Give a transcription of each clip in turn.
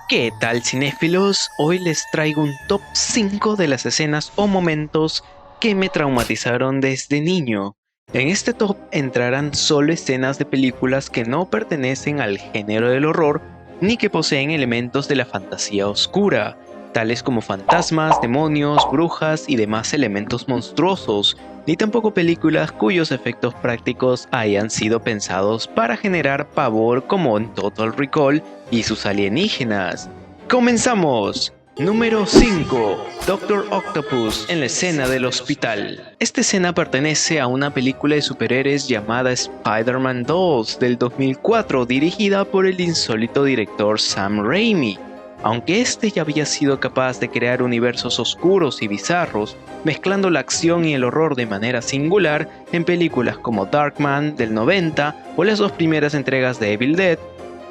¿Qué tal, cinéfilos? Hoy les traigo un top 5 de las escenas o momentos que me traumatizaron desde niño. En este top entrarán solo escenas de películas que no pertenecen al género del horror ni que poseen elementos de la fantasía oscura, tales como fantasmas, demonios, brujas y demás elementos monstruosos, ni tampoco películas cuyos efectos prácticos hayan sido pensados para generar pavor como en Total Recall y sus alienígenas. ¡Comenzamos! Número 5. Doctor Octopus en la escena del hospital. Esta escena pertenece a una película de superhéroes llamada Spider-Man 2 del 2004, dirigida por el insólito director Sam Raimi. Aunque este ya había sido capaz de crear universos oscuros y bizarros, mezclando la acción y el horror de manera singular en películas como Darkman del 90 o las dos primeras entregas de Evil Dead,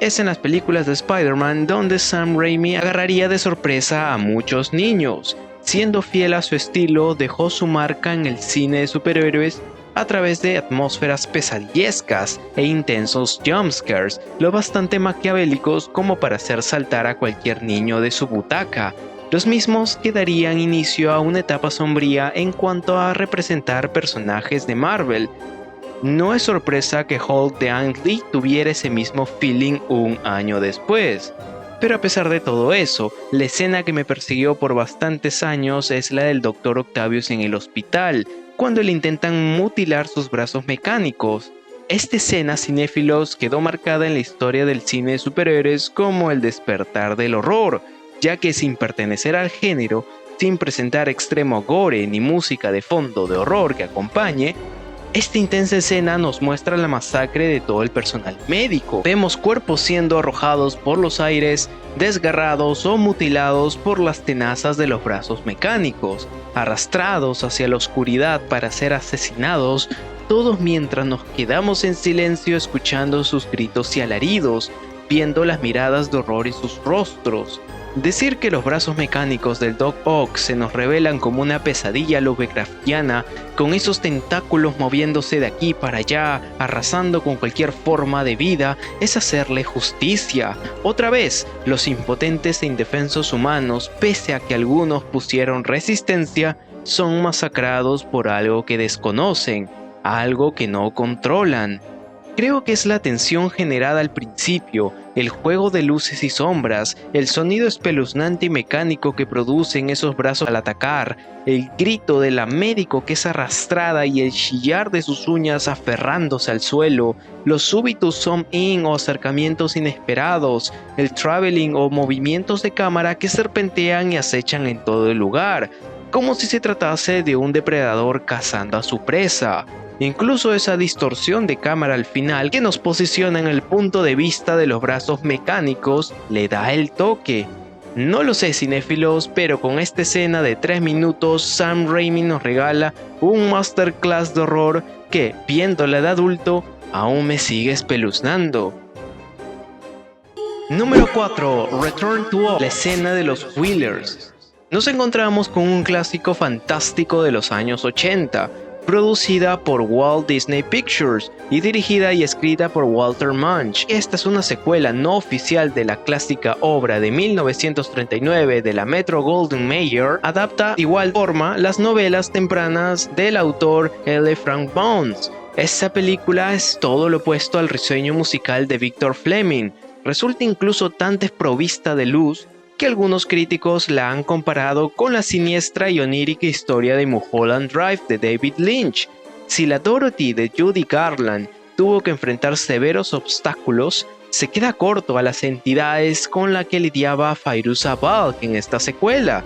es en las películas de Spider-Man donde Sam Raimi agarraría de sorpresa a muchos niños. Siendo fiel a su estilo, dejó su marca en el cine de superhéroes a través de atmósferas pesadillescas e intensos jumpscares, lo bastante maquiavélicos como para hacer saltar a cualquier niño de su butaca. Los mismos que darían inicio a una etapa sombría en cuanto a representar personajes de Marvel. No es sorpresa que Hulk de Ang Lee tuviera ese mismo feeling un año después. Pero a pesar de todo eso, la escena que me persiguió por bastantes años es la del Dr. Octavius en el hospital, cuando le intentan mutilar sus brazos mecánicos. Esta escena, cinéfilos, quedó marcada en la historia del cine de superhéroes como el despertar del horror, ya que sin pertenecer al género, sin presentar extremo gore ni música de fondo de horror que acompañe, esta intensa escena nos muestra la masacre de todo el personal médico. Vemos cuerpos siendo arrojados por los aires, desgarrados o mutilados por las tenazas de los brazos mecánicos, arrastrados hacia la oscuridad para ser asesinados, todos mientras nos quedamos en silencio escuchando sus gritos y alaridos, viendo las miradas de horror en sus rostros. Decir que los brazos mecánicos del Doc Ock se nos revelan como una pesadilla lovecraftiana, con esos tentáculos moviéndose de aquí para allá, arrasando con cualquier forma de vida, es hacerle justicia. Otra vez, los impotentes e indefensos humanos, pese a que algunos pusieron resistencia, son masacrados por algo que desconocen, algo que no controlan. Creo que es la tensión generada al principio, el juego de luces y sombras, el sonido espeluznante y mecánico que producen esos brazos al atacar, el grito de la médico que es arrastrada y el chillar de sus uñas aferrándose al suelo, los súbitos zoom-in o acercamientos inesperados, el traveling o movimientos de cámara que serpentean y acechan en todo el lugar, como si se tratase de un depredador cazando a su presa. Incluso esa distorsión de cámara al final que nos posiciona en el punto de vista de los brazos mecánicos le da el toque. No lo sé, cinéfilos, pero con esta escena de 3 minutos Sam Raimi nos regala un masterclass de horror que, viéndola de adulto, aún me sigue espeluznando. Número 4. Return to Oz, la escena de los Wheelers. Nos encontramos con un clásico fantástico de los años 80, producida por Walt Disney Pictures y dirigida y escrita por Walter Murch. Esta es una secuela no oficial de la clásica obra de 1939 de la Metro-Goldwyn-Mayer. Adapta de igual forma las novelas tempranas del autor L. Frank Baum. Esta película es todo lo opuesto al risueño musical de Victor Fleming. Resulta incluso tan desprovista de luz que algunos críticos la han comparado con la siniestra y onírica historia de Mulholland Drive de David Lynch. Si la Dorothy de Judy Garland tuvo que enfrentar severos obstáculos, se queda corto a las entidades con las que lidiaba Fairuza Balk en esta secuela.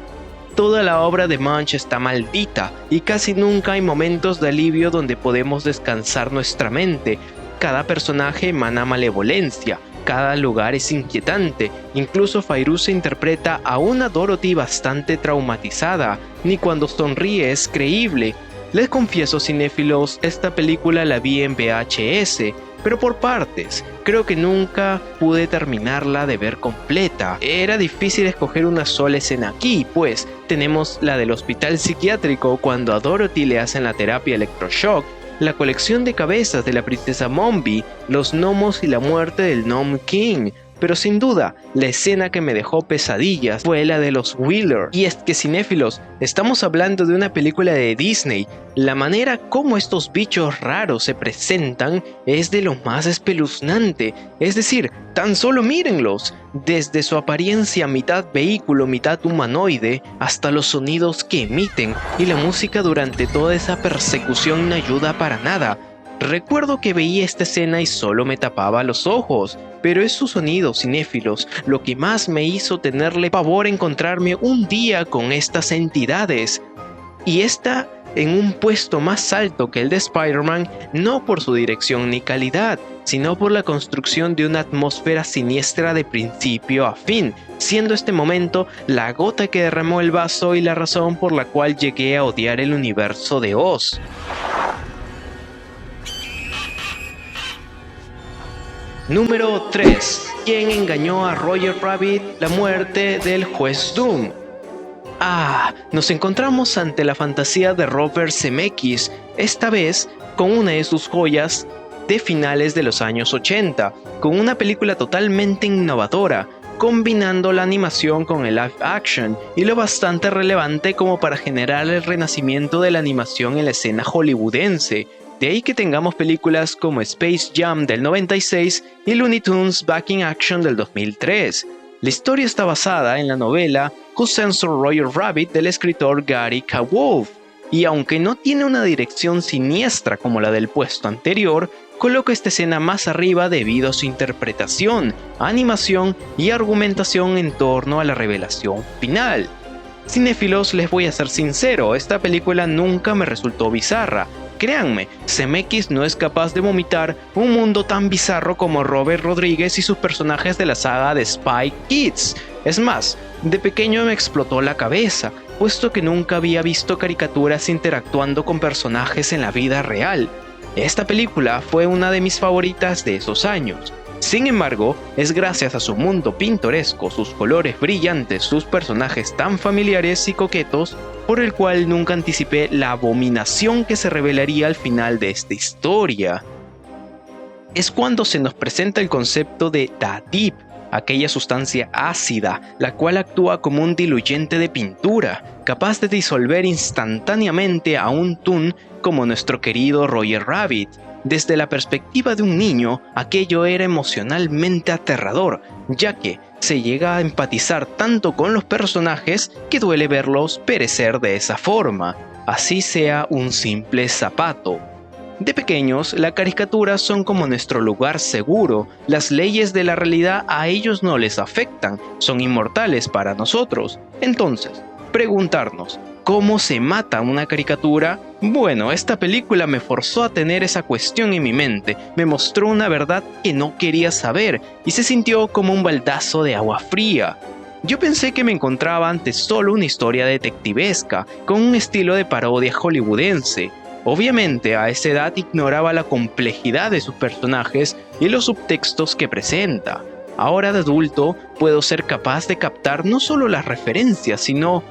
Toda la obra de Munch está maldita y casi nunca hay momentos de alivio donde podemos descansar nuestra mente. Cada personaje emana malevolencia. Cada lugar es inquietante, incluso Fairuza interpreta a una Dorothy bastante traumatizada, ni cuando sonríe es creíble. Les confieso, cinéfilos, esta película la vi en VHS, pero por partes. Creo que nunca pude terminarla de ver completa. Era difícil escoger una sola escena aquí, pues tenemos la del hospital psiquiátrico cuando a Dorothy le hacen la terapia electroshock, la colección de cabezas de la princesa Mombi, los gnomos y la muerte del Gnome King, pero sin duda, la escena que me dejó pesadillas fue la de los Wheeler. Y es que, cinéfilos, estamos hablando de una película de Disney. La manera como estos bichos raros se presentan es de lo más espeluznante. Es decir, tan solo mírenlos, desde su apariencia mitad vehículo, mitad humanoide, hasta los sonidos que emiten, y la música durante toda esa persecución no ayuda para nada. Recuerdo que veía esta escena y solo me tapaba los ojos, pero es su sonido, cinéfilos, lo que más me hizo tenerle pavor encontrarme un día con estas entidades. Y esta en un puesto más alto que el de Spider-Man, no por su dirección ni calidad, sino por la construcción de una atmósfera siniestra de principio a fin, siendo este momento la gota que derramó el vaso y la razón por la cual llegué a odiar el universo de Oz. Número 3. ¿Quién engañó a Roger Rabbit? La muerte del juez Doom. Nos encontramos ante la fantasía de Robert Zemeckis, esta vez con una de sus joyas de finales de los años 80, con una película totalmente innovadora, combinando la animación con el live action y lo bastante relevante como para generar el renacimiento de la animación en la escena hollywoodense. De ahí que tengamos películas como Space Jam del 96 y Looney Tunes Back in Action del 2003. La historia está basada en la novela Who Censored Roger Rabbit del escritor Gary K. Wolf, y aunque no tiene una dirección siniestra como la del puesto anterior, coloca esta escena más arriba debido a su interpretación, animación y argumentación en torno a la revelación final. Cinéfilos, les voy a ser sincero, esta película nunca me resultó bizarra. Créanme, Zemeckis no es capaz de vomitar un mundo tan bizarro como Robert Rodríguez y sus personajes de la saga de Spy Kids. Es más, de pequeño me explotó la cabeza, puesto que nunca había visto caricaturas interactuando con personajes en la vida real. Esta película fue una de mis favoritas de esos años. Sin embargo, es gracias a su mundo pintoresco, sus colores brillantes, sus personajes tan familiares y coquetos, por el cual nunca anticipé la abominación que se revelaría al final de esta historia. Es cuando se nos presenta el concepto de Da Deep, aquella sustancia ácida, la cual actúa como un diluyente de pintura, capaz de disolver instantáneamente a un toon como nuestro querido Roger Rabbit. Desde la perspectiva de un niño, aquello era emocionalmente aterrador, ya que se llega a empatizar tanto con los personajes que duele verlos perecer de esa forma, así sea un simple zapato. De pequeños, las caricaturas son como nuestro lugar seguro, las leyes de la realidad a ellos no les afectan, son inmortales para nosotros. Entonces, preguntarnos, ¿cómo se mata una caricatura? Bueno, esta película me forzó a tener esa cuestión en mi mente, me mostró una verdad que no quería saber y se sintió como un baldazo de agua fría. Yo pensé que me encontraba ante solo una historia detectivesca, con un estilo de parodia hollywoodense. Obviamente a esa edad ignoraba la complejidad de sus personajes y los subtextos que presenta. Ahora de adulto puedo ser capaz de captar no solo las referencias, sino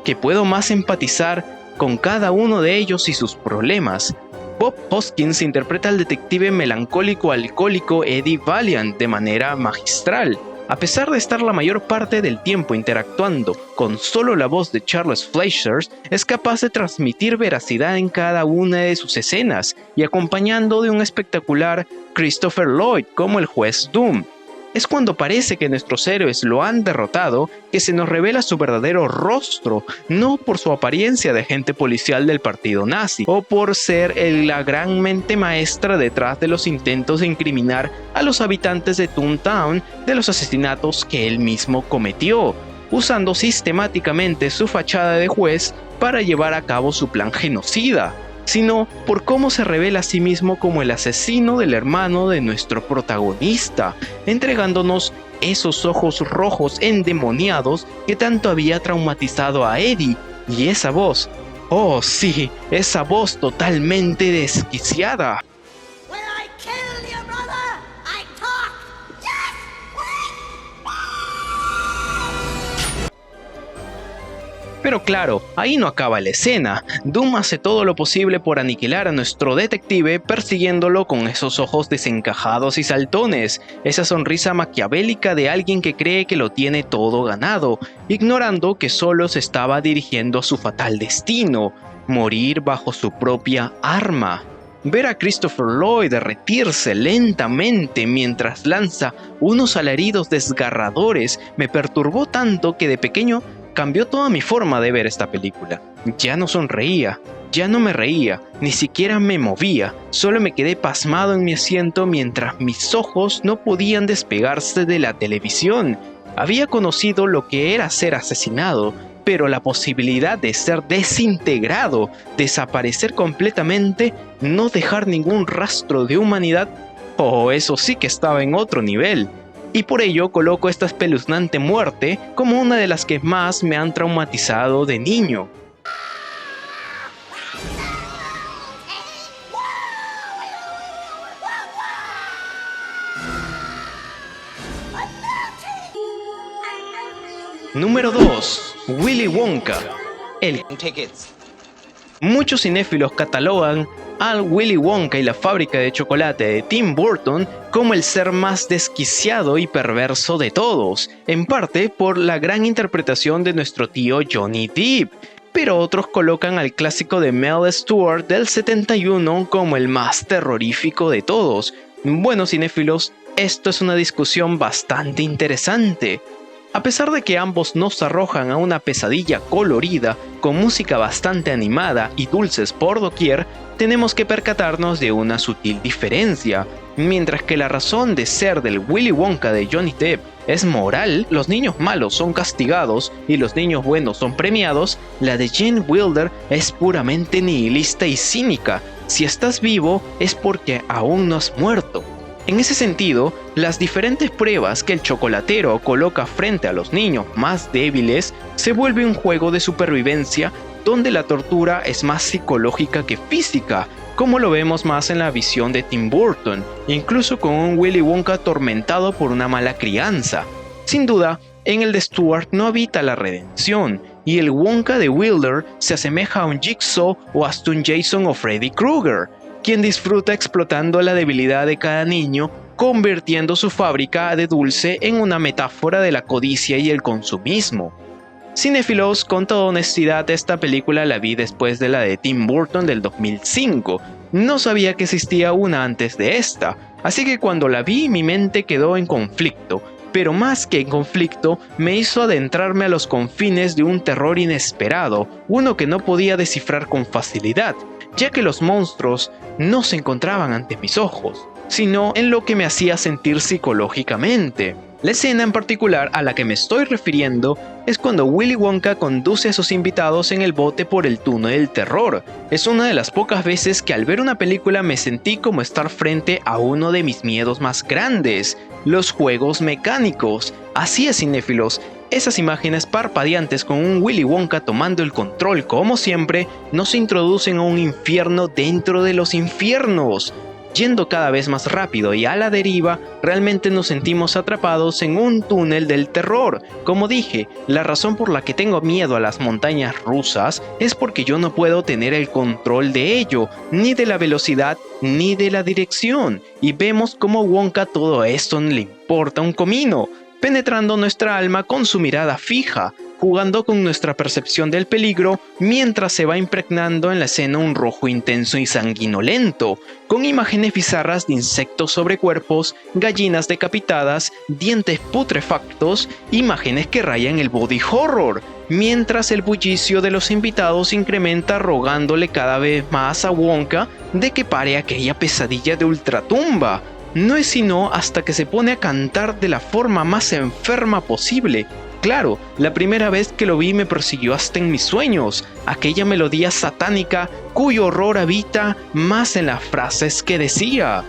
que puedo más empatizar con cada uno de ellos y sus problemas. Bob Hoskins interpreta al detective melancólico alcohólico Eddie Valiant de manera magistral. A pesar de estar la mayor parte del tiempo interactuando con solo la voz de Charles Fleischer, es capaz de transmitir veracidad en cada una de sus escenas y acompañando de un espectacular Christopher Lloyd como el juez Doom. Es cuando parece que nuestros héroes lo han derrotado que se nos revela su verdadero rostro, no por su apariencia de agente policial del partido nazi, o por ser la gran mente maestra detrás de los intentos de incriminar a los habitantes de Toontown de los asesinatos que él mismo cometió, usando sistemáticamente su fachada de juez para llevar a cabo su plan genocida, sino por cómo se revela a sí mismo como el asesino del hermano de nuestro protagonista, entregándonos esos ojos rojos endemoniados que tanto había traumatizado a Eddie, y esa voz, oh sí, esa voz totalmente desquiciada. Pero claro, ahí no acaba la escena. Doom hace todo lo posible por aniquilar a nuestro detective persiguiéndolo con esos ojos desencajados y saltones, esa sonrisa maquiavélica de alguien que cree que lo tiene todo ganado, ignorando que solo se estaba dirigiendo a su fatal destino, morir bajo su propia arma. Ver a Christopher Lloyd derretirse lentamente mientras lanza unos alaridos desgarradores me perturbó tanto que de pequeño cambió toda mi forma de ver esta película. Ya no sonreía, ya no me reía, ni siquiera me movía, solo me quedé pasmado en mi asiento mientras mis ojos no podían despegarse de la televisión. Había conocido lo que era ser asesinado, pero la posibilidad de ser desintegrado, desaparecer completamente, no dejar ningún rastro de humanidad, oh, eso sí que estaba en otro nivel. Y por ello coloco esta espeluznante muerte como una de las que más me han traumatizado de niño. Número 2. Willy Wonka. Muchos cinéfilos catalogan a Willy Wonka y la fábrica de chocolate de Tim Burton como el ser más desquiciado y perverso de todos, en parte por la gran interpretación de nuestro tío Johnny Depp, pero otros colocan al clásico de Mel Stewart del 71 como el más terrorífico de todos. Bueno, cinéfilos, esto es una discusión bastante interesante. A pesar de que ambos nos arrojan a una pesadilla colorida, con música bastante animada y dulces por doquier, tenemos que percatarnos de una sutil diferencia. Mientras que la razón de ser del Willy Wonka de Johnny Depp es moral, los niños malos son castigados y los niños buenos son premiados, la de Gene Wilder es puramente nihilista y cínica. Si estás vivo es porque aún no has muerto. En ese sentido, las diferentes pruebas que el chocolatero coloca frente a los niños más débiles se vuelve un juego de supervivencia donde la tortura es más psicológica que física, como lo vemos más en la visión de Tim Burton, incluso con un Willy Wonka atormentado por una mala crianza. Sin duda, en el de Stewart no habita la redención, y el Wonka de Wilder se asemeja a un Jigsaw o hasta un Jason o Freddy Krueger, quien disfruta explotando la debilidad de cada niño, convirtiendo su fábrica de dulce en una metáfora de la codicia y el consumismo. Cinéfilos, con toda honestidad, esta película la vi después de la de Tim Burton del 2005. No sabía que existía una antes de esta, así que cuando la vi mi mente quedó en conflicto, pero más que en conflicto, me hizo adentrarme a los confines de un terror inesperado, uno que no podía descifrar con facilidad, ya que los monstruos no se encontraban ante mis ojos, sino en lo que me hacía sentir psicológicamente. La escena en particular a la que me estoy refiriendo es cuando Willy Wonka conduce a sus invitados en el bote por el túnel del terror. Es una de las pocas veces que al ver una película me sentí como estar frente a uno de mis miedos más grandes, los juegos mecánicos. Así es, cinéfilos, esas imágenes parpadeantes con un Willy Wonka tomando el control como siempre nos introducen a un infierno dentro de los infiernos. Yendo cada vez más rápido y a la deriva, realmente nos sentimos atrapados en un túnel del terror. Como dije, la razón por la que tengo miedo a las montañas rusas es porque yo no puedo tener el control de ello, ni de la velocidad, ni de la dirección. Y vemos cómo Wonka todo esto no le importa un comino, penetrando nuestra alma con su mirada fija, jugando con nuestra percepción del peligro mientras se va impregnando en la escena un rojo intenso y sanguinolento, con imágenes bizarras de insectos sobre cuerpos, gallinas decapitadas, dientes putrefactos, imágenes que rayan el body horror, mientras el bullicio de los invitados incrementa rogándole cada vez más a Wonka de que pare aquella pesadilla de ultratumba. No es sino hasta que se pone a cantar de la forma más enferma posible. Claro, la primera vez que lo vi me persiguió hasta en mis sueños, aquella melodía satánica cuyo horror habita más en las frases que decía.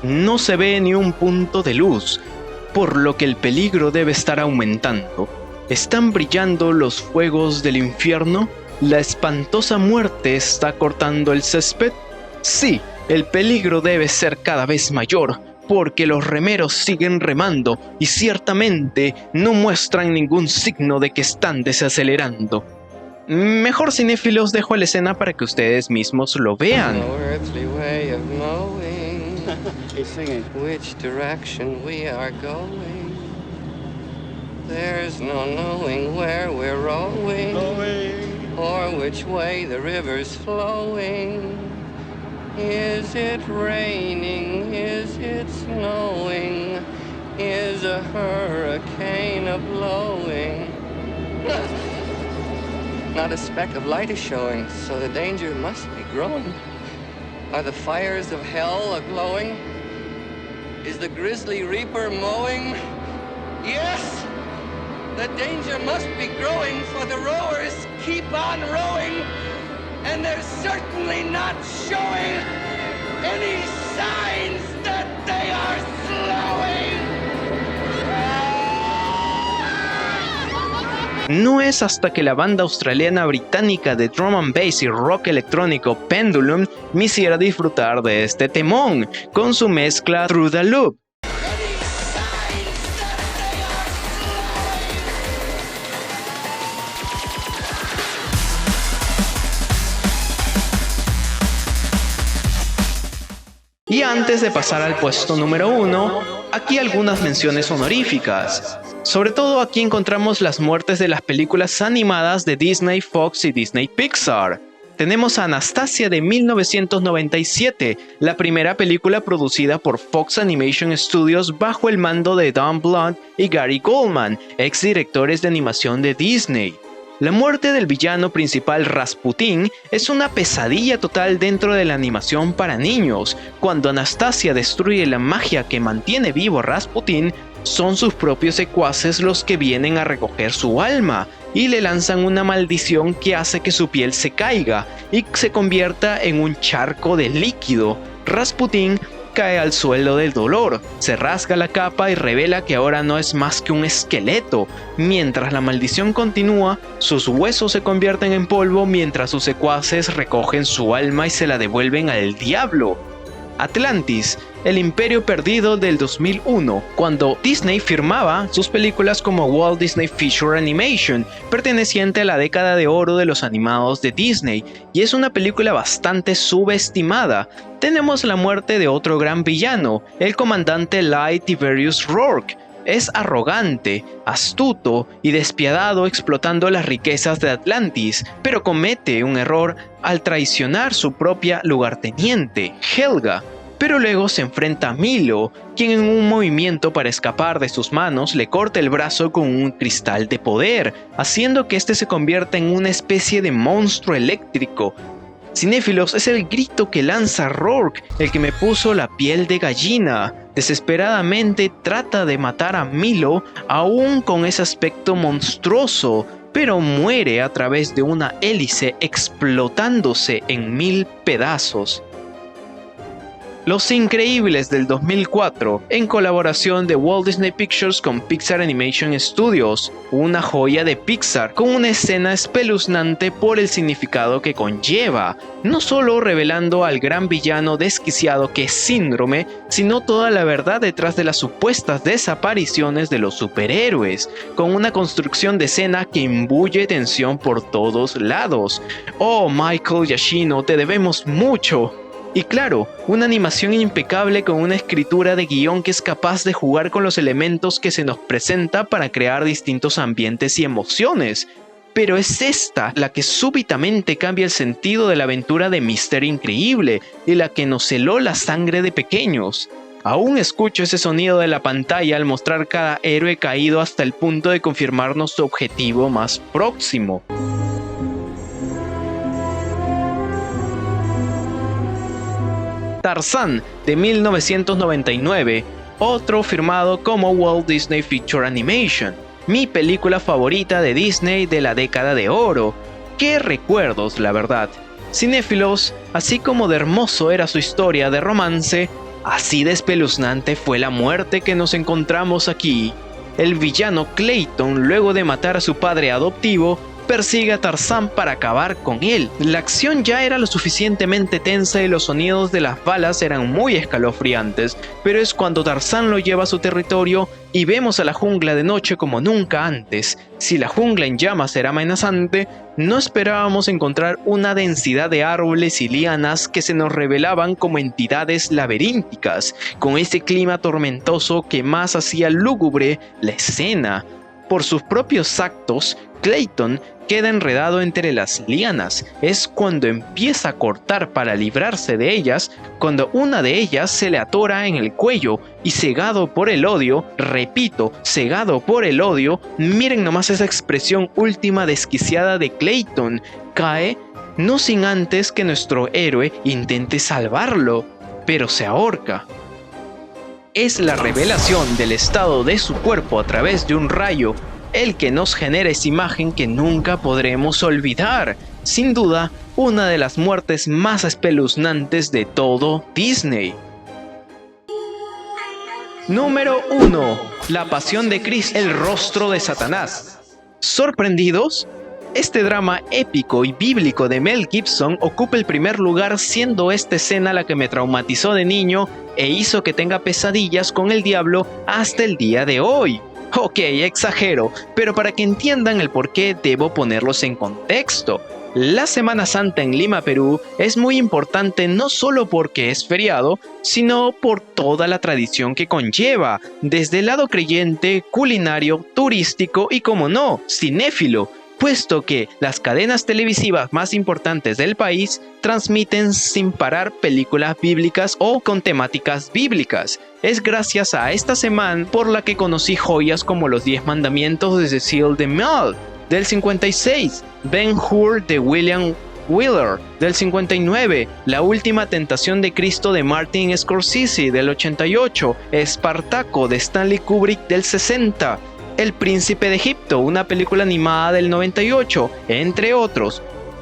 No se ve ni un punto de luz, por lo que el peligro debe estar aumentando. ¿Están brillando los fuegos del infierno? ¿La espantosa muerte está cortando el césped? Sí, el peligro debe ser cada vez mayor, porque los remeros siguen remando y ciertamente no muestran ningún signo de que están desacelerando. Mejor, cinéfilos, dejo la escena para que ustedes mismos lo vean. No earthly way of knowing which direction we are going. There's no knowing where we're rowing or which way the river's flowing. Is it raining? Is it snowing? Is a hurricane a-blowing? Not a speck of light is showing, so the danger must be growing. Are the fires of hell a-glowing? Is the grisly reaper mowing? Yes! The danger must be growing, for the rowers keep on rowing, and they're certainly not showing any signs that they are slowing! No es hasta que la banda australiana británica de drum and bass y rock electrónico Pendulum me hiciera disfrutar de este temón, con su mezcla Through the Loop. Y antes de pasar al puesto número 1, aquí algunas menciones honoríficas. Sobre todo aquí encontramos las muertes de las películas animadas de Disney, Fox y Disney Pixar. Tenemos a Anastasia de 1997, la primera película producida por Fox Animation Studios bajo el mando de Don Bluth y Gary Goldman, ex directores de animación de Disney. La muerte del villano principal Rasputin es una pesadilla total dentro de la animación para niños. Cuando Anastasia destruye la magia que mantiene vivo a Rasputin, son sus propios secuaces los que vienen a recoger su alma y le lanzan una maldición que hace que su piel se caiga y se convierta en un charco de líquido. Rasputin cae al suelo del dolor, se rasga la capa y revela que ahora no es más que un esqueleto. Mientras la maldición continúa, sus huesos se convierten en polvo mientras sus secuaces recogen su alma y se la devuelven al diablo. Atlantis, el imperio perdido del 2001, cuando Disney firmaba sus películas como Walt Disney Feature Animation, perteneciente a la década de oro de los animados de Disney, y es una película bastante subestimada. Tenemos la muerte de otro gran villano, el comandante Light Tiberius Rourke. Es arrogante, astuto y despiadado explotando las riquezas de Atlantis, pero comete un error al traicionar su propia lugarteniente, Helga. Pero luego se enfrenta a Milo, quien en un movimiento para escapar de sus manos le corta el brazo con un cristal de poder, haciendo que este se convierta en una especie de monstruo eléctrico. Cinéfilos, es el grito que lanza Rourke el que me puso la piel de gallina. Desesperadamente trata de matar a Milo, aún con ese aspecto monstruoso, pero muere a través de una hélice explotándose en 1000 pedazos. Los Increíbles del 2004, en colaboración de Walt Disney Pictures con Pixar Animation Studios, una joya de Pixar con una escena espeluznante por el significado que conlleva, no solo revelando al gran villano desquiciado que es Síndrome, sino toda la verdad detrás de las supuestas desapariciones de los superhéroes, con una construcción de escena que imbuye tensión por todos lados. Oh, Michael Giacchino, te debemos mucho. Y claro, una animación impecable con una escritura de guión que es capaz de jugar con los elementos que se nos presenta para crear distintos ambientes y emociones. Pero es esta la que súbitamente cambia el sentido de la aventura de Mr. Increíble y la que nos heló la sangre de pequeños. Aún escucho ese sonido de la pantalla al mostrar cada héroe caído hasta el punto de confirmarnos su objetivo más próximo. Tarzán de 1999, otro firmado como Walt Disney Feature Animation, mi película favorita de Disney de la década de oro. ¡Qué recuerdos, la verdad! Cinéfilos, así como de hermoso era su historia de romance, así de espeluznante fue la muerte que nos encontramos aquí. El villano Clayton, luego de matar a su padre adoptivo, persigue a Tarzán para acabar con él. La acción ya era lo suficientemente tensa y los sonidos de las balas eran muy escalofriantes, pero es cuando Tarzán lo lleva a su territorio y vemos a la jungla de noche como nunca antes. Si la jungla en llamas era amenazante, no esperábamos encontrar una densidad de árboles y lianas que se nos revelaban como entidades laberínticas, con ese clima tormentoso que más hacía lúgubre la escena. Por sus propios actos, Clayton queda enredado entre las lianas. Es cuando empieza a cortar para librarse de ellas, cuando una de ellas se le atora en el cuello y cegado por el odio, repito, cegado por el odio, miren nomás esa expresión última desquiciada de Clayton, cae no sin antes que nuestro héroe intente salvarlo, pero se ahorca. Es la revelación del estado de su cuerpo a través de un rayo el que nos genera esa imagen que nunca podremos olvidar. Sin duda, una de las muertes más espeluznantes de todo Disney. Número 1. La Pasión de Cristo, el rostro de Satanás. ¿Sorprendidos? Este drama épico y bíblico de Mel Gibson ocupa el primer lugar, siendo esta escena la que me traumatizó de niño e hizo que tenga pesadillas con el diablo hasta el día de hoy. Ok, exagero, pero para que entiendan el por qué debo ponerlos en contexto. La Semana Santa en Lima, Perú, es muy importante no solo porque es feriado, sino por toda la tradición que conlleva, desde el lado creyente, culinario, turístico y, como no, cinéfilo, puesto que las cadenas televisivas más importantes del país transmiten sin parar películas bíblicas o con temáticas bíblicas. Es gracias a esta semana por la que conocí joyas como Los 10 Mandamientos de Cecil DeMille, del 56, Ben-Hur de William Wyler, del 59, La Última Tentación de Cristo de Martin Scorsese, del 88, Espartaco de Stanley Kubrick, del 60, El Príncipe de Egipto, una película animada del 98, entre otros.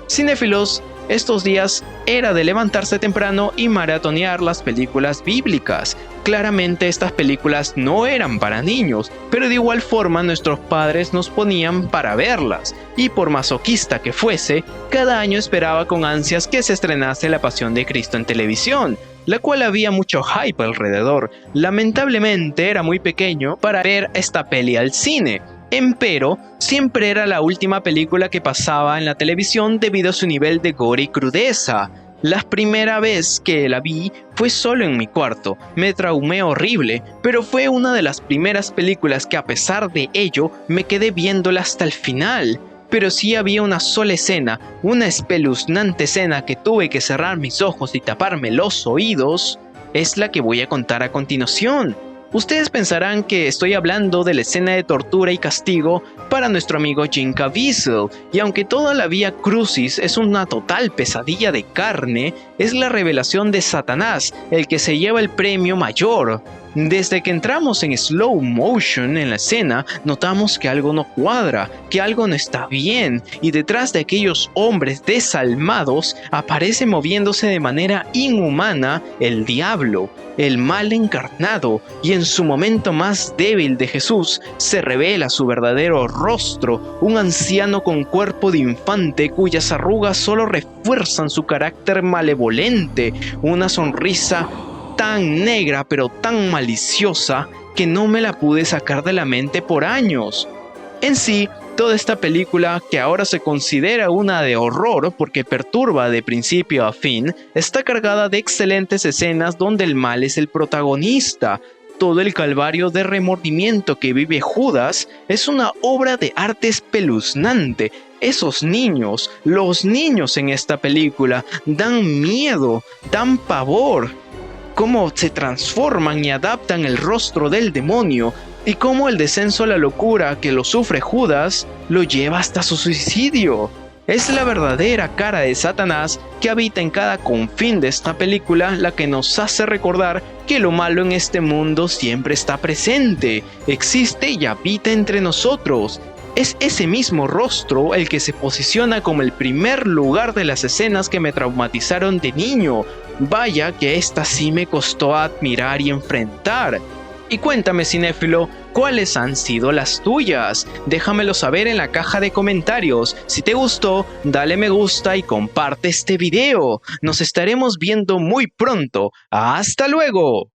Cinéfilos, estos días era de levantarse temprano y maratonear las películas bíblicas. Claramente estas películas no eran para niños, pero de igual forma nuestros padres nos ponían para verlas, y por masoquista que fuese, cada año esperaba con ansias que se estrenase La Pasión de Cristo en televisión, la cual había mucho hype alrededor. Lamentablemente era muy pequeño para ver esta peli al cine, empero siempre era la última película que pasaba en la televisión debido a su nivel de gore y crudeza. La primera vez que la vi fue solo en mi cuarto, me traumé horrible, pero fue una de las primeras películas que a pesar de ello me quedé viéndola hasta el final. Pero sí había una sola escena, una espeluznante escena que tuve que cerrar mis ojos y taparme los oídos, es la que voy a contar a continuación. Ustedes pensarán que estoy hablando de la escena de tortura y castigo para nuestro amigo Jim Caviezel, y aunque toda la Vía Crucis es una total pesadilla de carne, es la revelación de Satanás el que se lleva el premio mayor. Desde que entramos en slow motion en la escena, notamos que algo no cuadra, que algo no está bien, y detrás de aquellos hombres desalmados aparece moviéndose de manera inhumana el diablo, el mal encarnado, y en su momento más débil de Jesús se revela su verdadero rostro, un anciano con cuerpo de infante cuyas arrugas solo refuerzan su carácter malevolente, una sonrisa tan negra pero tan maliciosa que no me la pude sacar de la mente por años. En sí, toda esta película, que ahora se considera una de horror porque perturba de principio a fin, está cargada de excelentes escenas donde el mal es el protagonista. Todo el calvario de remordimiento que vive Judas es una obra de arte espeluznante. Esos niños, los niños en esta película, dan miedo, dan pavor. Cómo se transforman y adaptan el rostro del demonio, y cómo el descenso a la locura que lo sufre Judas lo lleva hasta su suicidio. Es la verdadera cara de Satanás que habita en cada confín de esta película la que nos hace recordar que lo malo en este mundo siempre está presente, existe y habita entre nosotros. Es ese mismo rostro el que se posiciona como el primer lugar de las escenas que me traumatizaron de niño. Vaya que esta sí me costó admirar y enfrentar. Y cuéntame, cinéfilo, ¿Cuáles han sido las tuyas? Déjamelo saber en la caja de comentarios. Si te gustó, dale me gusta y comparte este video. Nos estaremos viendo muy pronto. ¡Hasta luego!